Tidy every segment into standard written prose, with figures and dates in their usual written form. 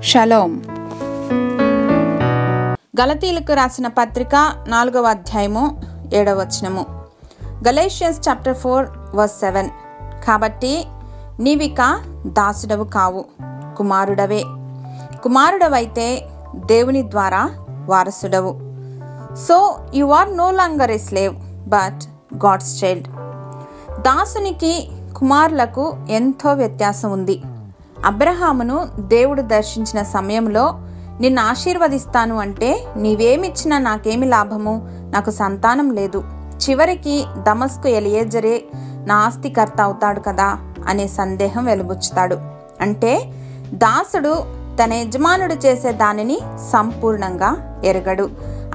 Shalom. గలతీయులకు రాసిన పత్రిక 4వ అధ్యాయము 7వ వచనము. Galatians chapter 4:7. కాబట్టి నీవిక దాసుడవు కావు, కుమారుడవే. కుమారుడవైతే దేవుని ద్వారా వారసుడవు. So you are no longer a slave but God's child. దాసునికి కుమారులకు ఎంతో వ్యత్యాసం ఉంది. అబ్రహామును దేవుడు దర్శించిన సమయంలో నిన్ను ఆశీర్వదిస్తాను అంటే నీవేమిచ్చినా నాకేమి లాభము, నాకు సంతానం లేదు, చివరికి దమస్కు ఎలియేజరే నా ఆస్తికర్త అవుతాడు కదా అనే సందేహం వెలుబుచ్చుతాడు. అంటే దాసుడు తన యజమానుడు చేసే దానిని సంపూర్ణంగా ఎరగడు.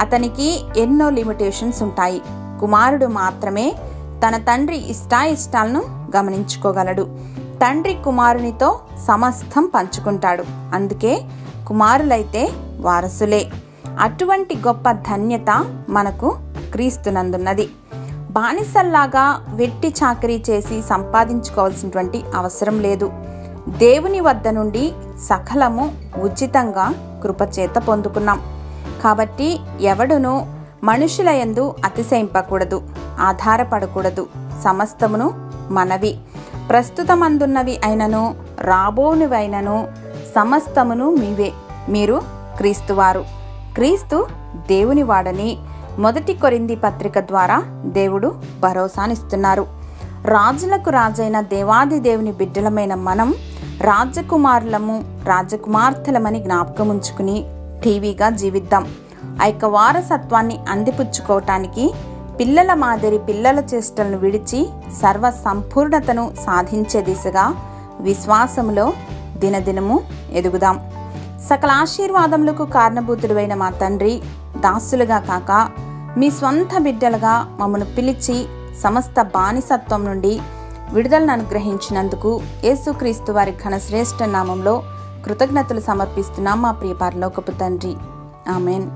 అతనికి ఎన్నో లిమిటేషన్స్ ఉంటాయి. కుమారుడు మాత్రమే తన తండ్రి ఇష్టాయిష్టాలను గమనించుకోగలడు. తండ్రి కుమారునితో సమస్తం పంచుకుంటాడు. అందుకే కుమారులైతే వారసులే. అటువంటి గొప్ప ధన్యత మనకు క్రీస్తునందున్నది. బానిసల్లాగా వెట్టి చాకరీ చేసి సంపాదించుకోవాల్సినటువంటి అవసరం లేదు. దేవుని వద్ద నుండి సకలము ఉచితంగా కృపచేత పొందుకున్నాం. కాబట్టి ఎవడును మనుషుల యందు అతిశయింపకూడదు, ఆధారపడకూడదు. సమస్తమును మనవి, ప్రస్తుతమందున్నవి అయినను రాబోనివైనను సమస్తమును మీవే. మీరు క్రీస్తువారు, క్రీస్తు దేవుని వాడని 1 కొరింథీ పత్రిక ద్వారా దేవుడు భరోసానిస్తున్నారు. రాజులకు రాజైన దేవాది దేవుని బిడ్డలమైన మనం రాజకుమారులము, రాజకుమార్తెలమని జ్ఞాపకం ఉంచుకుని టీవీగా జీవిద్దాం. ఆ యొక్క వారసత్వాన్ని అందిపుచ్చుకోవటానికి పిల్లల మాదిరి పిల్లల చేష్టలను విడిచి సర్వ సంపూర్ణతను సాధించే దిశగా విశ్వాసములో దినదినము ఎదుగుదాం. సకల ఆశీర్వాదములకు కారణభూతుడైన మా తండ్రి, దాసులుగా కాక మీ స్వంత బిడ్డలుగా మమ్మను పిలిచి సమస్త బానిసత్వం నుండి విడుదలను అనుగ్రహించినందుకు యేసుక్రీస్తు వారి ఘనశ్రేష్ఠ నామంలో కృతజ్ఞతలు సమర్పిస్తున్నాం మా ప్రియ పరలోకపు తండ్రి. ఆమెన్.